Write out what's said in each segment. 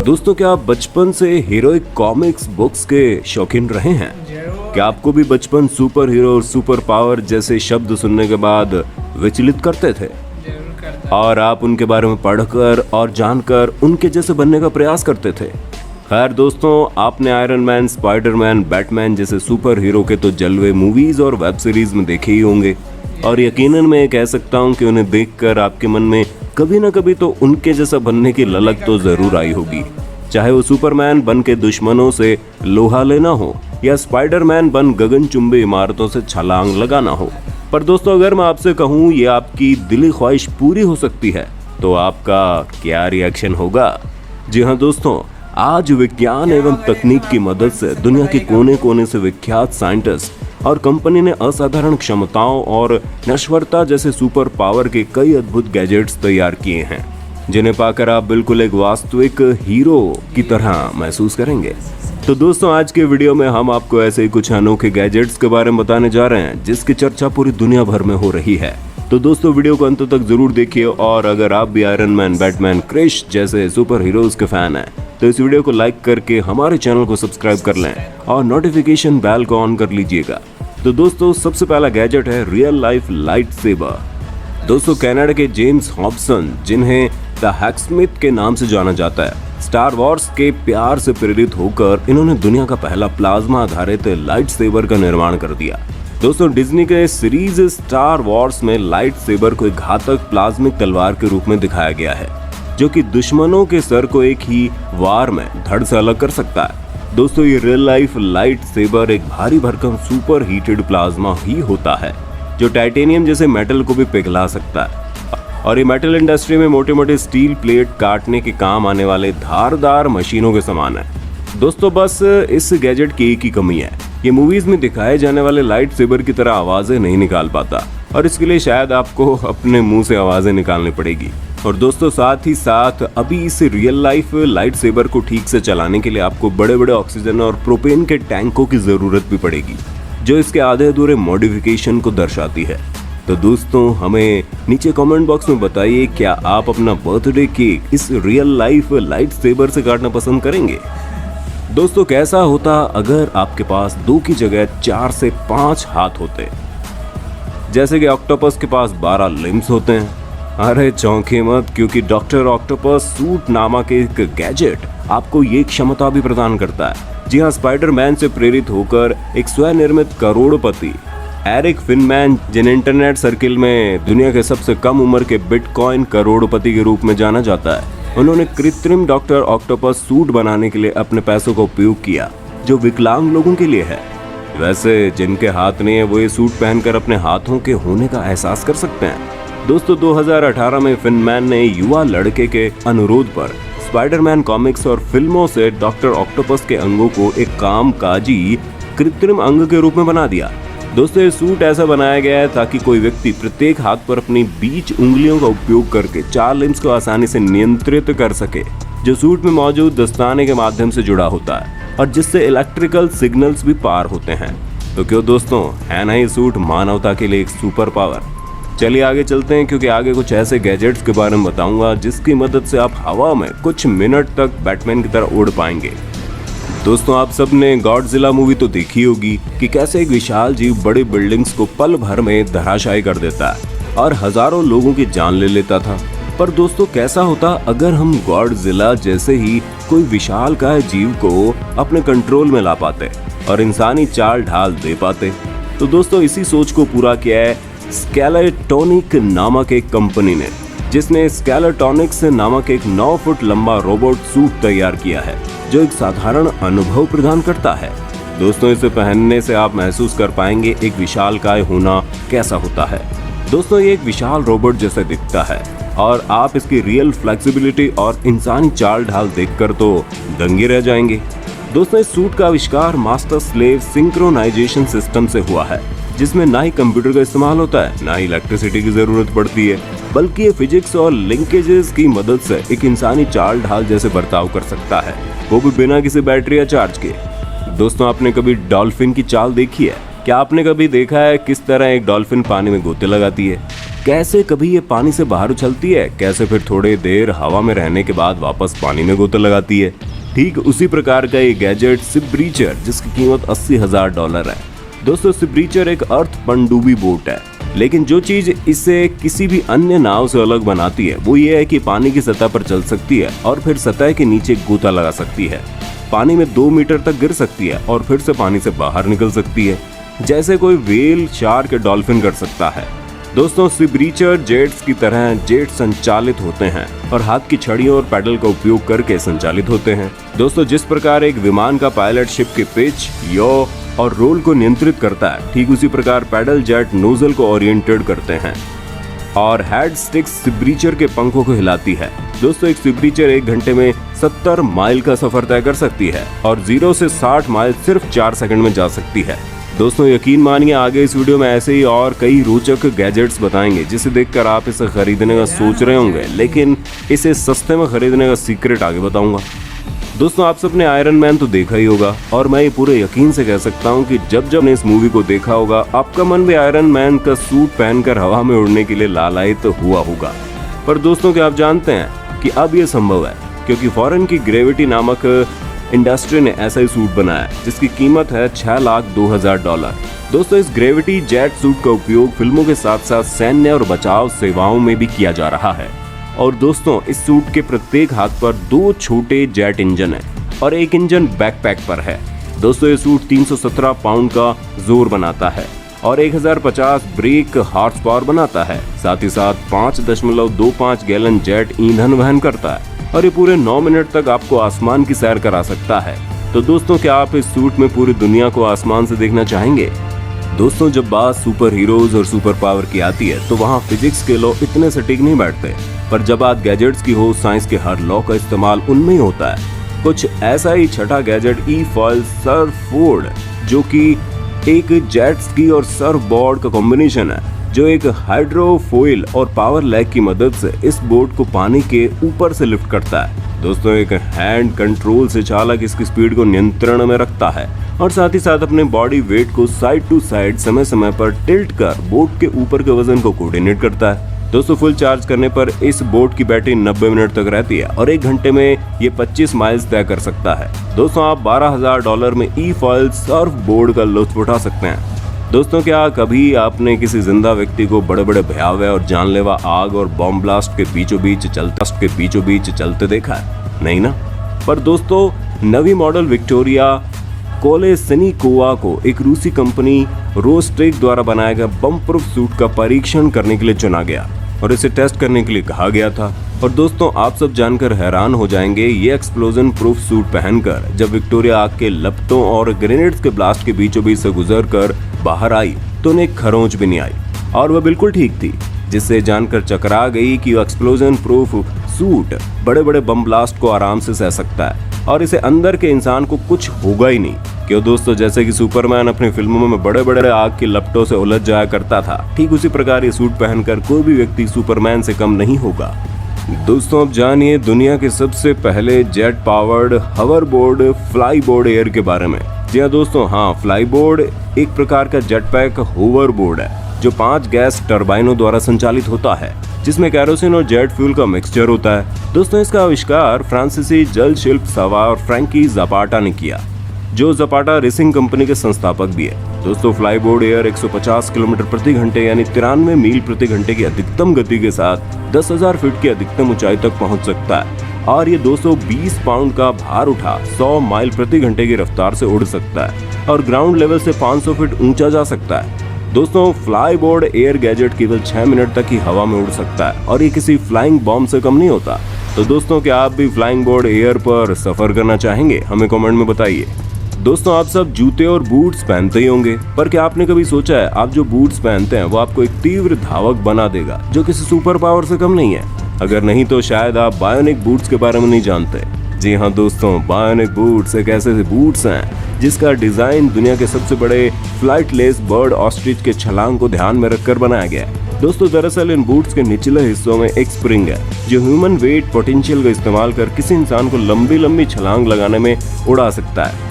दोस्तों, क्या आप बचपन से हीरोइक कॉमिक्स बुक्स के शौकीन रहे हैं? क्या आपको भी बचपन सुपर हीरो और सुपर पावर जैसे शब्द सुनने के बाद विचलित करते थे और आप उनके बारे में पढ़कर और जानकर उनके जैसे बनने का प्रयास करते थे? खैर दोस्तों, आपने आयरन मैन, स्पाइडरमैन, बैटमैन जैसे सुपर हीरो के तो जलवे मूवीज और वेब सीरीज में देखे ही होंगे और यकीनन मैं कह सकता हूं कि उन्हें देखकर आपके मन में कभी ना कभी तो उनके जैसा बनने की ललक तो जरूर आई होगी। चाहे वो सुपरमैन बन के दुश्मनों से लोहा लेना हो या स्पाइडरमैन बन गगनचुंबी इमारतों से छलांग लगाना हो। पर दोस्तों, अगर मैं आपसे कहूँ ये आपकी दिली ख्वाहिश पूरी हो सकती है तो आपका क्या रिएक्शन होगा? जी हाँ दोस्तों, आज विज्ञान एवं तकनीक की मदद से दुनिया के कोने कोने से विख्यात साइंटिस्ट और कंपनी ने असाधारण क्षमताओं और नश्वरता जैसे सुपर पावर के कई अद्भुत गैजेट्स तैयार किए हैं, जिन्हें पाकर आप बिल्कुल एक वास्तविक हीरो की तरह महसूस करेंगे। तो दोस्तों, आज के वीडियो में हम आपको ऐसे ही कुछ अनोखे गैजेट्स के बारे में बताने जा रहे हैं जिसकी चर्चा पूरी दुनिया भर में हो रही है। तो दोस्तों, वीडियो को अंत तक जरूर देखिए और अगर आप भी आयरन मैन, बैटमैन, क्रिश जैसे सुपर हीरोज के फैन हैं तो इस वीडियो को लाइक करके हमारे चैनल को सब्सक्राइब कर लें और नोटिफिकेशन बेल को ऑन कर लीजिएगा। तो दोस्तों, सबसे पहला गैजेट है रियल लाइफ लाइट सेबर। दोस्तों, कनाडा के जेम्स हॉब्सन, जिन्हें द हैक्समिथ के नाम से जाना जाता है, स्टार वॉर्स के प्यार से प्रेरित होकर इन्होंने दुनिया का पहला प्लाज्मा आधारित लाइट सेबर का निर्माण कर दिया। दोस्तों, डिज्नी के सीरीज स्टार वॉर्स में लाइट सेबर को एक घातक प्लाज्मिक तलवार के रूप में दिखाया गया है जो कि दुश्मनों के सर को एक ही वार में धड़ से अलग कर सकता है। दोस्तों, ये रियल लाइफ लाइट सेबर एक भारी भरकम सुपर हीटेड प्लाज्मा ही होता है जो टाइटेनियम जैसे मेटल को भी पिघला सकता है और ये मेटल इंडस्ट्री में मोटे मोटे स्टील प्लेट काटने के काम आने वाले धारदार मशीनों के समान है। दोस्तों, बस इस गैजेट की एक ही कमी है, ये मूवीज में दिखाए जाने वाले लाइट सेबर की तरह आवाजें नहीं निकाल पाता और इसके लिए शायद आपको अपने मुंह से आवाजें निकालनी पड़ेगी। और दोस्तों, साथ ही साथ अभी इस रियल लाइफ लाइट सेबर को ठीक से चलाने के लिए आपको बड़े बड़े ऑक्सीजन और प्रोपेन के टैंकों की जरूरत भी पड़ेगी, जो इसके आधे अधूरे मॉडिफिकेशन को दर्शाती है। तो दोस्तों, हमें नीचे कमेंट बॉक्स में बताइए, क्या आप अपना बर्थडे केक इस रियल लाइफ लाइट सेबर से काटना पसंद करेंगे? दोस्तों, कैसा होता अगर आपके पास 2 की जगह 4 से 5 हाथ होते, जैसे कि ऑक्टोपस के पास 12 लिम्स होते हैं? अरे चौंके मत, क्योंकि डॉक्टर ऑक्टोपस सूट नामक एक गैजेट आपको ये क्षमता भी प्रदान करता है। जी हाँ, स्पाइडरमैन से प्रेरित होकर एक स्वनिर्मित करोड़पति एरिक फिनमैन, जिन्हें इंटरनेट सर्किल में दुनिया के सबसे कम उम्र के बिटकॉइन करोड़पति के रूप में जाना जाता है, उन्होंने कृत्रिम डॉक्टर ऑक्टोपस सूट बनाने के लिए अपने पैसों का उपयोग किया जो विकलांग लोगों के लिए है। वैसे जिनके हाथ नहीं है वो ये सूट पहनकर अपने हाथों के होने का एहसास कर सकते हैं। दोस्तों, 2018 में फिनमैन ने युवा लड़के के अनुरोध पर स्पाइडरमैन कॉमिक्स और फिल्मों से डॉक्टर ऑक्टोपस के अंगों को एक कामकाजी कृत्रिम अंग के रूप में बना दिया। दोस्तों, ये सूट ऐसा बनाया गया है ताकि कोई व्यक्ति प्रत्येक हाथ पर अपनी बीच उंगलियों का उपयोग करके 4 लिम्स को आसानी से नियंत्रित कर सके, जो सूट में मौजूद दस्ताने के माध्यम से जुड़ा होता है और जिससे इलेक्ट्रिकल सिग्नल्स भी पार होते हैं। तो क्यों दोस्तों, है ना ये सूट मानवता के लिए एक सुपर पावर? चलिए आगे चलते हैं, क्योंकि आगे कुछ ऐसे गैजेट्स के बारे में बताऊंगा जिसकी मदद से आप हवा में कुछ मिनट तक बैटमैन की तरह उड़ पाएंगे। दोस्तों, आप सब ने गॉडजिला मूवी तो देखी होगी कि कैसे एक विशाल जीव बड़ी बिल्डिंग्स को पल भर में धराशायी कर देता है और हजारों लोगों की जान ले लेता था। पर दोस्तों, कैसा होता अगर हम गॉडजिला जैसे ही कोई विशालकाय जीव को अपने कंट्रोल में ला पाते और इंसानी चाल ढाल दे पाते? तो दोस्तों, इसी सोच को पूरा किया है स्केलेटोनिक नामक एक कंपनी ने, जिसने स्केलेटोनिक्स नामक एक 9 फुट लंबा रोबोट सूट तैयार किया है जो एक साधारण अनुभव प्रदान करता है। दोस्तों, इसे पहनने से आप महसूस कर पाएंगे एक विशालकाय होना कैसा होता है। दोस्तों, ये एक विशाल रोबोट जैसा दिखता है और आप इसकी रियल फ्लेक्सिबिलिटी और इंसानी चाल ढाल देखकर तो दंगे रह जाएंगे। दोस्तों, इस सूट का आविष्कार मास्टर स्लेव सिंक्रोनाइजेशन सिस्टम से हुआ है, जिसमें ना ही कंप्यूटर का इस्तेमाल होता है, ना ही इलेक्ट्रिसिटी की जरूरत पड़ती है, बल्कि ये फिजिक्स और लिंकेजेस की मदद से एक इंसानी चाल ढाल जैसे बर्ताव कर सकता है, वो भी बिना किसी बैटरी या चार्ज के। दोस्तों, आपने कभी डॉल्फिन की चाल देखी है? क्या आपने कभी देखा है किस तरह एक डॉल्फिन पानी में गोते लगाती है? कैसे कभी ये पानी से बाहर उछलती है, कैसे फिर थोड़ी देर हवा में रहने के बाद वापस पानी में गोता लगाती है। ठीक उसी प्रकार का ये गैजेट शिप ब्रीचर, जिसकी कीमत $80,000 है। दोस्तों शिप ब्रीचर एक अर्थ पनडुब्बी बोट है, लेकिन जो चीज इसे किसी भी अन्य नाव से अलग बनाती है वो ये है कि पानी की सतह पर चल सकती है और फिर सतह के नीचे गोता लगा सकती है। पानी में 2 मीटर तक गिर सकती है और फिर से पानी से बाहर निकल सकती है, जैसे कोई व्हेल, शार्क या डॉल्फिन कर सकता है। दोस्तों शिप ब्रीचर जेट्स की तरह जेट संचालित होते हैं और हाथ की छड़ियों और पैडल का उपयोग करके संचालित होते हैं। दोस्तों जिस प्रकार एक विमान का पायलट शिप के पिच, यौ और रोल को नियंत्रित करता है, ठीक उसी प्रकार पैडल जेट नोजल को ओरिएंटेड करते हैं और हेड स्टिक्स शिप ब्रीचर के पंखों को हिलाती है। दोस्तों एक शिप ब्रीचर 1 घंटे में 70 माइल का सफर तय कर सकती है और 0 से 60 माइल सिर्फ 4 सेकंड में जा सकती है। दोस्तों यकीन मानिए आगे इस वीडियो में ऐसे ही और कई रोचक गैजेट्स बताएंगे जिसे देखकर आप इसे खरीदने का सोच रहे होंगे, लेकिन इसे सस्ते में खरीदने का सीक्रेट आगे बताऊंगा। दोस्तों आप सबने आयरन मैन तो देखा ही होगा और मैं ये पूरे यकीन से कह सकता हूँ कि जब जब ने इस मूवी को देखा होगा आपका मन भी आयरन मैन का सूट पहनकर हवा में उड़ने के लिए लालायित तो हुआ होगा। पर दोस्तों क्या आप जानते हैं कि अब ये संभव है, क्योंकि फॉरेन की ग्रेविटी नामक इंडस्ट्री ने ऐसा ही सूट बनाया जिसकी कीमत है $6,02,000। दोस्तों इस ग्रेविटी जेट सूट का उपयोग फिल्मों के साथ साथ सैन्य और बचाव सेवाओं में भी किया जा रहा है। और दोस्तों इस सूट के प्रत्येक हाथ पर 2 छोटे जेट इंजन है और एक इंजन बैकपैक पर है। दोस्तों ये सूट 317 पाउंड का जोर बनाता है और 1050 ब्रेक हॉर्स पावर बनाता है। साथ ही साथ 5.25 गैलन जेट ईंधन वहन करता है और ये पूरे 9 मिनट तक आपको आसमान की सैर करा सकता है। तो दोस्तों क्या आप इस सूट में पूरी दुनिया को आसमान से देखना चाहेंगे? दोस्तों जब बात सुपर हीरोज और सुपर पावर की आती है तो वहाँ फिजिक्स के लॉ इतने सटीक नहीं बैठते, पर जब बात गैजेट्स की हो साइंस के हर लॉ का इस्तेमाल उनमें ही होता है। कुछ ऐसा ही छठा गैजेट ई-फॉइल सर्फबोर्ड, जो कि एक जेट स्की और सर्फ बोर्ड का कॉम्बिनेशन है, जो एक हाइड्रोफोइल और पावर लैग की मदद से इस बोट को पानी के ऊपर से लिफ्ट करता है। दोस्तों एक हैंड कंट्रोल से चालक इसकी स्पीड को नियंत्रण में रखता है और साथ ही साथ अपने बॉडी वेट को साइड टू साइड समय समय पर टिल्ट कर बोट के ऊपर के वजन को कोऑर्डिनेट करता है। दोस्तों फुल चार्ज करने पर इस बोट की बैटरी 90 मिनट तक रहती है और 1 घंटे में ये 25 माइल्स तय कर सकता है। दोस्तों आप $12,000 में ई-फॉइल सर्फ बोर्ड का लुत्फ उठा सकते हैं। दोस्तों क्या कभी आपने किसी जिंदा व्यक्ति को बड़े बड़े भयावह और जानलेवा आग और बॉम्ब ब्लास्ट के बीचों बीच चलते देखा है? नहीं ना। पर दोस्तों नवी मॉडल विक्टोरिया कोलेस्निकोवा को एक रूसी कंपनी रोस्टेक द्वारा बनाया गया बम प्रूफ सूट का परीक्षण करने के लिए चुना गया और इसे टेस्ट करने के लिए कहा गया था। और दोस्तों आप सब जानकर हैरान हो जाएंगे, ये एक्सप्लोजन प्रूफ सूट पहनकर जब विक्टोरिया आग के लपटों और ग्रेनेड्स के ब्लास्ट के बीचों बीच से गुजरकर बाहर आई तो उन्हें खरोंच भी नहीं आई और वह बिल्कुल ठीक थी, जिससे जानकर चकरा गई कि एक्सप्लोजन प्रूफ सूट बड़े बड़े बम ब्लास्ट को आराम से सह सकता है और इसे अंदर के इंसान को कुछ होगा ही नहीं। क्यों दोस्तों, जैसे कि सुपरमैन अपनी फिल्मों में बड़े बड़े आग की लपटों से उलझ जाया करता था, ठीक उसी प्रकार ये सूट पहनकर कोई भी व्यक्ति सुपरमैन से कम नहीं होगा। दोस्तों अब जानिए दुनिया के सबसे पहले jet powered hoverboard flyboard air के बारे में। जी हाँ दोस्तों, हाँ फ्लाई बोर्ड एक प्रकार का जेट पैक होवर बोर्ड है जो 5 गैस टर्बाइनों द्वारा संचालित होता है, जिसमें कैरोसिन और जेट फ्यूल का मिक्सचर होता है। दोस्तों इसका आविष्कार फ्रांसीसी जल शिल्प सवार फ्रैंकी ज़ापाटा ने किया, जो ज़ापाटा रेसिंग कंपनी के संस्थापक भी है। दोस्तों फ्लाई बोर्ड एयर 150 किलोमीटर प्रति घंटे यानी 93 मील प्रति घंटे की अधिकतम गति के साथ 10,000 फीट की अधिकतम ऊंचाई तक पहुंच सकता है और ये 220 पाउंड का भार उठा 100 माइल प्रति घंटे की रफ्तार से उड़ सकता है और ग्राउंड लेवल से 500 फीट ऊंचा जा सकता है। दोस्तों फ्लाई बोर्ड एयर गैजेट केवल 6 मिनट तक ही हवा में उड़ सकता है और ये किसी फ्लाइंग बॉम्ब से कम नहीं होता। तो दोस्तों क्या आप भी फ्लाइंग बोर्ड एयर पर सफर करना चाहेंगे? हमें कमेंट में बताइए। दोस्तों आप सब जूते और बूट्स पहनते ही होंगे, पर क्या आपने कभी सोचा है आप जो बूट्स पहनते हैं वो आपको एक तीव्र धावक बना देगा जो किसी सुपर पावर से कम नहीं है? अगर नहीं तो शायद आप बायोनिक बूट्स के बारे में नहीं जानते। जी हाँ दोस्तों, बायोनिक बूट्स एक ऐसे बूट्स हैं जिसका डिजाइन दुनिया के सबसे बड़े फ्लाइटलेस बर्ड ऑस्ट्रिच के छलांग को ध्यान में रखकर बनाया गया है। दोस्तों दरअसल इन बूट्स के निचले हिस्सों में एक स्प्रिंग है जो ह्यूमन वेट पोटेंशियल का इस्तेमाल कर किसी इंसान को लंबी लंबी छलांग लगाने में उड़ा सकता है।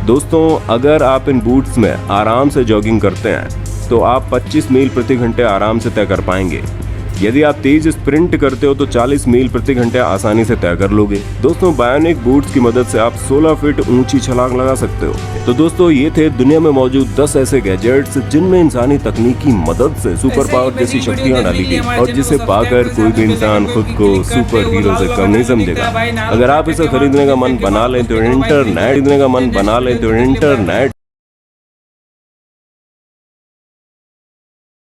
दोस्तों अगर आप इन बूट्स में आराम से जॉगिंग करते हैं तो आप 25 मील प्रति घंटे आराम से तय कर पाएंगे। यदि आप तेज स्प्रिंट करते हो तो 40 मील प्रति घंटे आसानी से तय कर लोगे। दोस्तों, बायोनिक बूट्स की मदद से आप 16 फीट ऊंची छलांग लगा सकते हो। तो दोस्तों, ये थे दुनिया में मौजूद 10 ऐसे गैजेट्स जिनमें इंसानी तकनीक की मदद से सुपर पावर जैसी शक्तियां डाली गई और जिसे पाकर कोई भी इंसान खुद को सुपर हीरो से कम नहीं समझेगा। अगर आप इसे खरीदने का मन बना लें तो इंटरनेट